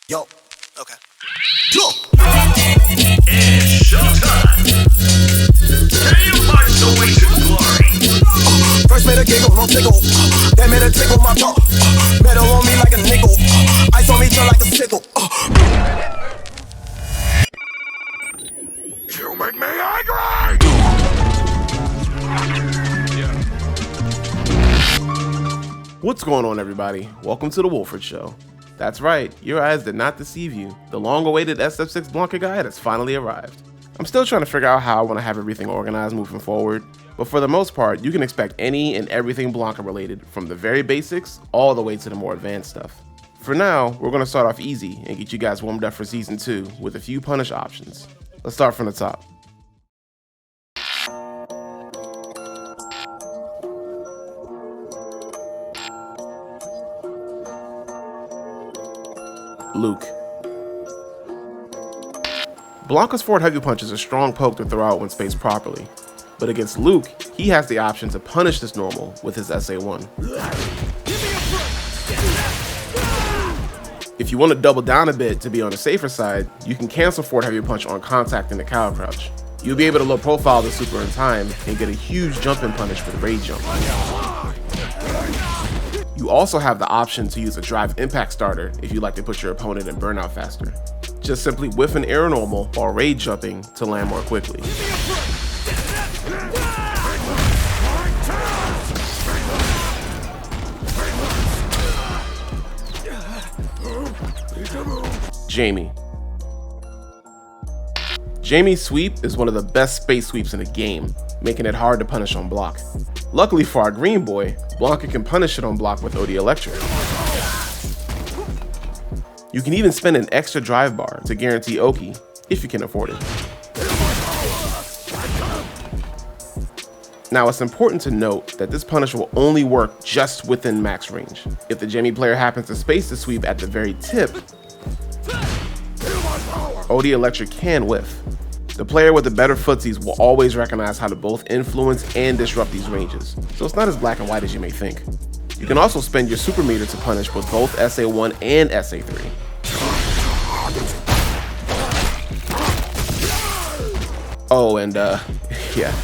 Yo. Okay. Yo. It's showtime. Can you watch the wasted glory? First made a giggle, no tickle. Then made a tickle my tongue. Metal on me like a nickel. Ice on me turn like a sickle. You make me angry! What's going on, everybody? Welcome to the Wolfred Show. That's right, your eyes did not deceive you. The long-awaited SF6 Blanka guide has finally arrived. I'm still trying to figure out how I want to have everything organized moving forward, but for the most part, you can expect any and everything Blanka related, from the very basics all the way to the more advanced stuff. For now, we're going to start off easy and get you guys warmed up for Season 2 with a few punish options. Let's start from the top. Luke. Blanka's forward heavy punch is a strong poke to throw out when spaced properly, but against Luke, he has the option to punish this normal with his SA1. If you want to double down a bit to be on the safer side, you can cancel forward heavy punch on contact in the cow crouch. You'll be able to low profile the super in time and get a huge jump in punish with rage jump. You also have the option to use a drive impact starter if you like to put your opponent in burnout faster. Just simply whiff an air normal while rage jumping to land more quickly. Jamie. Jamie's sweep is one of the best space sweeps in the game, making it hard to punish on block. Luckily for our green boy, Blanka can punish it on block with OD Electric. You can even spend an extra drive bar to guarantee Oki, if you can afford it. Now, it's important to note that this punish will only work just within max range. If the Jamie player happens to space the sweep at the very tip, OD Electric can whiff. The player with the better footsies will always recognize how to both influence and disrupt these ranges, so it's not as black and white as you may think. You can also spend your super meter to punish with both SA1 and SA3. Oh, and yeah.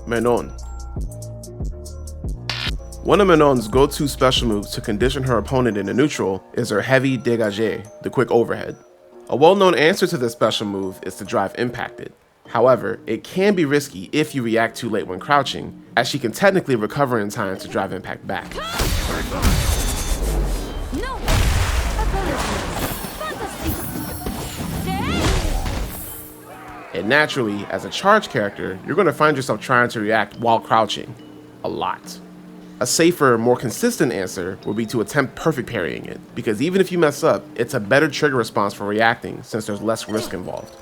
Manon. One of Manon's go-to special moves to condition her opponent into neutral is her heavy dégagé, the quick overhead. A well-known answer to this special move is to drive impact it. However, it can be risky if you react too late when crouching, as she can technically recover in time to drive impact back. And naturally, as a charge character, you're going to find yourself trying to react while crouching. A lot. A safer, more consistent answer would be to attempt perfect parrying it, because even if you mess up, it's a better trigger response for reacting since there's less risk involved.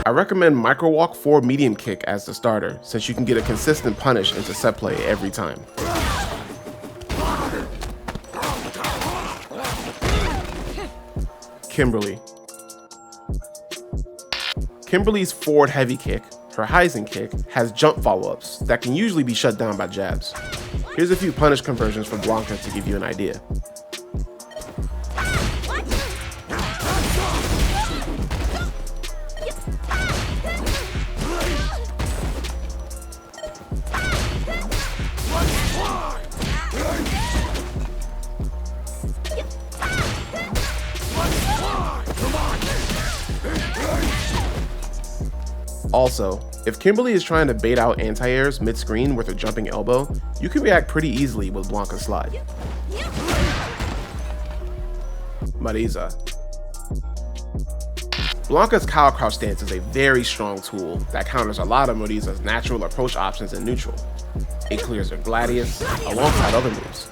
I recommend micro walk forward medium kick as the starter, since you can get a consistent punish into set play every time. Kimberly. Kimberly's forward heavy kick, her Heisen kick, has jump follow-ups that can usually be shut down by jabs. Here's a few punish conversions for Blanka to give you an idea. Also, if Kimberly is trying to bait out anti-airs mid-screen with her jumping elbow, you can react pretty easily with Blanka's slide. Marisa. Blanka's cow crouch stance is a very strong tool that counters a lot of Marisa's natural approach options in neutral. It clears her Gladius alongside other moves.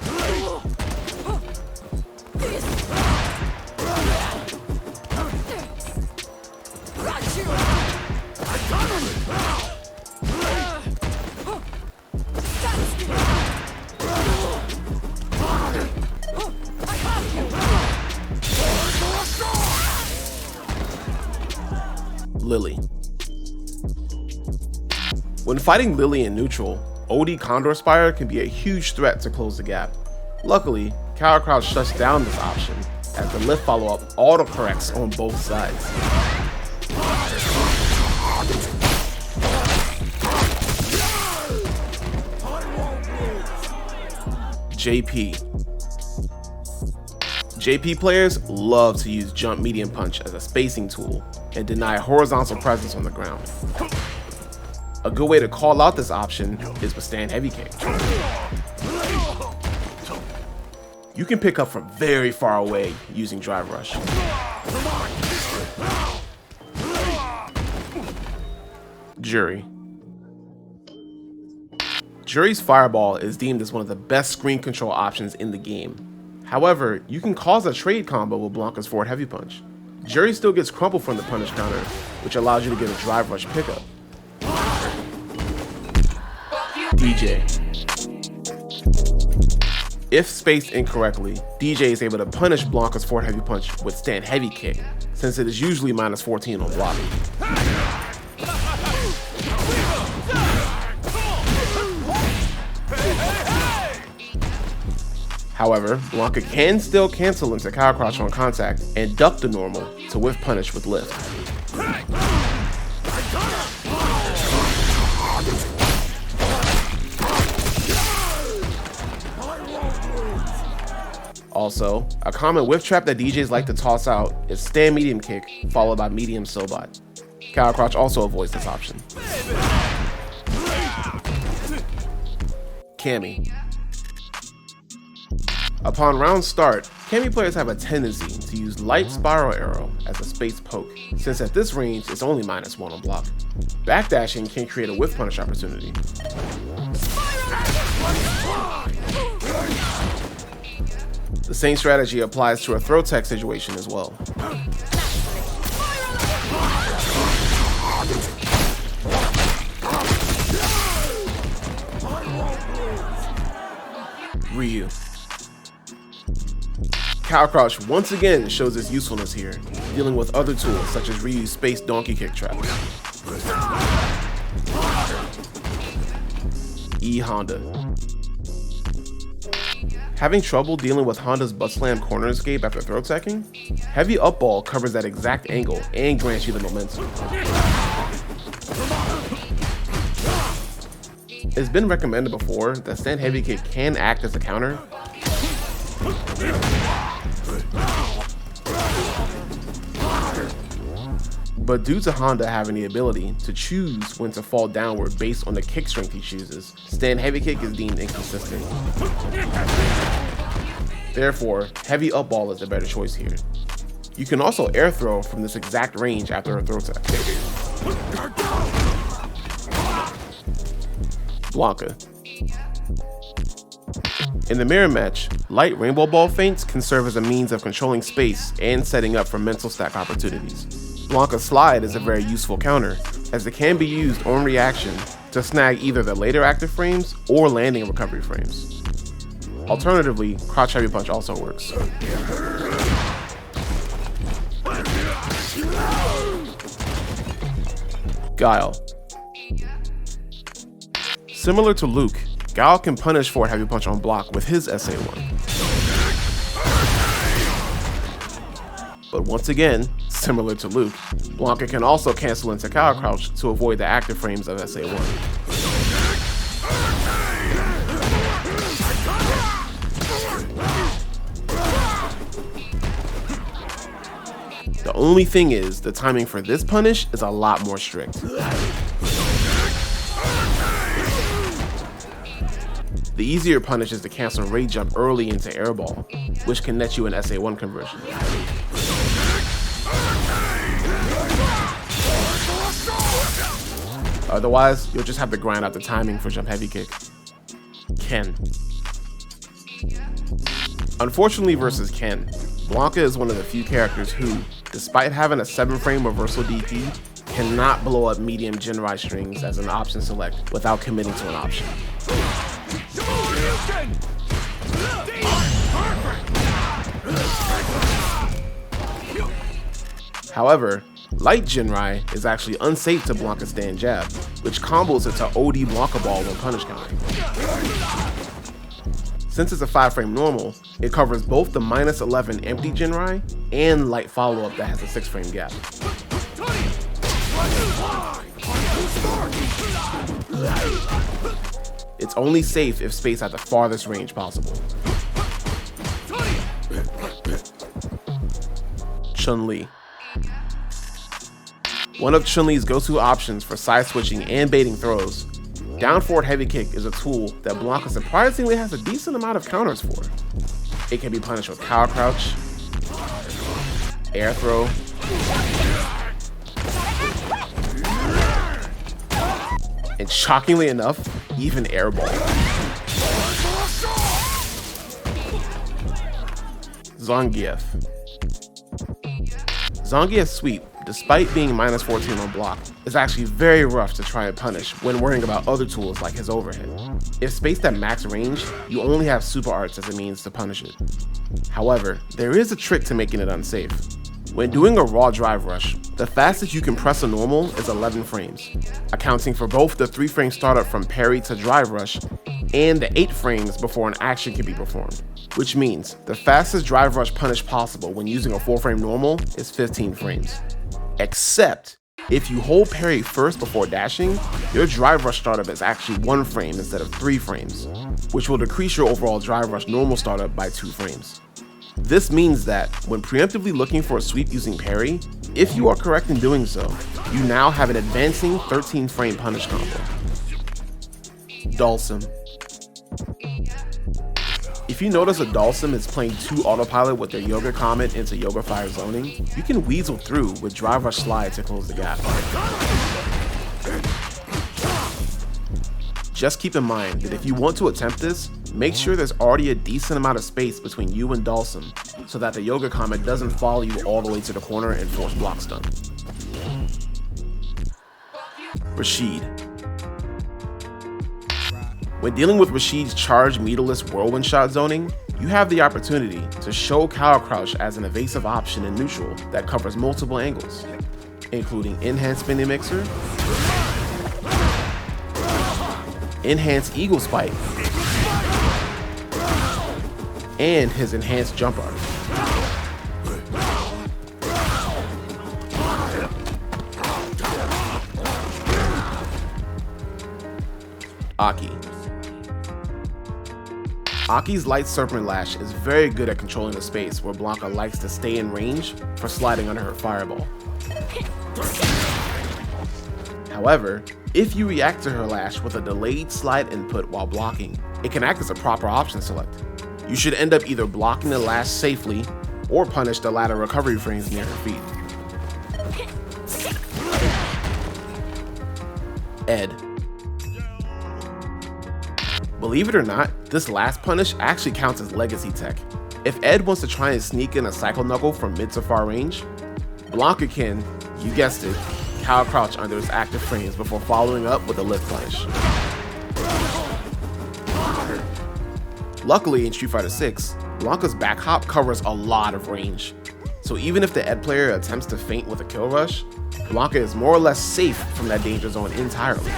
Lily. When fighting Lily in neutral, OD Condor Spire can be a huge threat to close the gap. Luckily, Cower Crouch shuts down this option, as the lift follow-up auto-corrects on both sides. JP. JP players love to use Jump Medium Punch as a spacing tool and deny horizontal presence on the ground. A good way to call out this option is with Stand Heavy Kick. You can pick up from very far away using Drive Rush. Juri. Juri's Fireball is deemed as one of the best screen control options in the game. However, you can cause a trade combo with Blanka's forward heavy punch. Juri still gets crumpled from the punish counter, which allows you to get a Drive Rush pickup. Dee Jay. If spaced incorrectly, Dee Jay is able to punish Blanka's forward heavy punch with Stand Heavy Kick, since it is usually minus 14 on block. However, Blanka can still cancel into Cow Crouch on contact and duck the normal to whiff punish with lift. Also, a common whiff trap that DJs like to toss out is Stand Medium Kick followed by Medium Sobot. Cow Crouch also avoids this option. Cammy. Upon round start, Cammy players have a tendency to use Light Spiral Arrow as a space poke, since at this range it's only minus 1 on block. Backdashing can create a whiff punish opportunity. The same strategy applies to a throw tech situation as well. Ryu. Cow Crouch once again shows its usefulness here, dealing with other tools such as Ryu's Space Donkey Kick trap. E Honda. Having trouble dealing with Honda's butt slam corner escape after throw teching? Heavy Up Ball covers that exact angle and grants you the momentum. It's been recommended before that Stand Heavy Kick can act as a counter. But due to Honda having the ability to choose when to fall downward based on the kick strength he chooses, Stand Heavy Kick is deemed inconsistent. Therefore, Heavy Up Ball is the better choice here. You can also air throw from this exact range after a throw tech. Blanka. In the mirror match, light rainbow ball feints can serve as a means of controlling space and setting up for mental stack opportunities. Blanka's slide is a very useful counter, as it can be used on reaction to snag either the later active frames or landing recovery frames. Alternatively, Crouch Heavy Punch also works. Guile. Similar to Luke, Guile can punish forward heavy punch on block with his SA1. But once again, similar to Luke, Blanka can also cancel into Cow Crouch to avoid the active frames of SA1. The only thing is, the timing for this punish is a lot more strict. The easier punish is to cancel Raid Jump early into Airball, which can net you an SA1 conversion. Otherwise, you'll just have to grind out the timing for Jump Heavy Kick. Ken. Unfortunately versus Ken, Blanka is one of the few characters who, despite having a 7-frame reversal DP, cannot blow up medium Gen Rise strings as an option select without committing to an option. However, Light Jinrai is actually unsafe to Blanka's stand jab, which combos into OD Blanka ball when punish countering. Since it's a 5-frame normal, it covers both the -11 empty Jinrai and light follow-up that has a 6-frame gap. It's only safe if spaced at the farthest range possible. Chun-Li. One of Chun-Li's go-to options for side switching and baiting throws, down forward heavy kick is a tool that Blanka surprisingly has a decent amount of counters for. It can be punished with cow crouch, air throw, and shockingly enough, even airball. Zangief. Zangief's sweep, despite being -14 on block, is actually very rough to try and punish when worrying about other tools like his overhead. If spaced at max range, you only have super arts as a means to punish it. However, there is a trick to making it unsafe. When doing a raw drive rush, the fastest you can press a normal is 11 frames, accounting for both the 3-frame startup from parry to drive rush and the 8 frames before an action can be performed. Which means the fastest drive rush punish possible when using a 4-frame normal is 15 frames. Except if you hold parry first before dashing, your drive rush startup is actually 1 frame instead of 3 frames, which will decrease your overall drive rush normal startup by 2 frames. This means that when preemptively looking for a sweep using parry, if you are correct in doing so, you now have an advancing 13-frame punish combo. Dhalsim. If you notice a Dhalsim is playing 2 autopilot with their Yoga Comet into Yoga Fire zoning, you can weasel through with drive rush slide to close the gap. Just keep in mind that if you want to attempt this, make sure there's already a decent amount of space between you and Dhalsim so that the Yoga Comet doesn't follow you all the way to the corner and force block stun. Rashid. When dealing with Rashid's charged meterless whirlwind shot zoning, you have the opportunity to show cow crouch as an evasive option in neutral that covers multiple angles, including enhanced spinning mixer, enhanced eagle spike, and his enhanced jump art. A.K.I. A.K.I.'s light serpent lash is very good at controlling the space where Blanka likes to stay in range for sliding under her fireball. However, if you react to her lash with a delayed slide input while blocking, it can act as a proper option select. You should end up either blocking the lash safely or punish the ladder recovery frames near her feet. Ed. Believe it or not, this last punish actually counts as legacy tech. If Ed wants to try and sneak in a cycle knuckle from mid to far range, Blanka can, you guessed it, cow crouch under his active frames before following up with a lift punish. Luckily in Street Fighter 6, Blanka's back hop covers a lot of range. So even if the Ed player attempts to feint with a kill rush, Blanka is more or less safe from that danger zone entirely.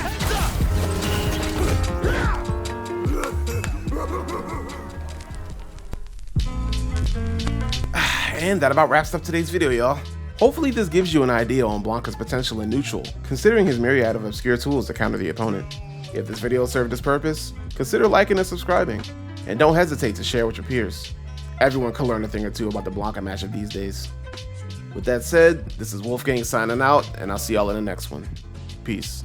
And that about wraps up today's video, y'all. Hopefully this gives you an idea on Blanka's potential in neutral, considering his myriad of obscure tools to counter the opponent. If this video served its purpose, consider liking and subscribing, and don't hesitate to share with your peers. Everyone can learn a thing or two about the Blanka matchup these days. With that said, this is WOLFGANG signing out, and I'll see y'all in the next one. Peace.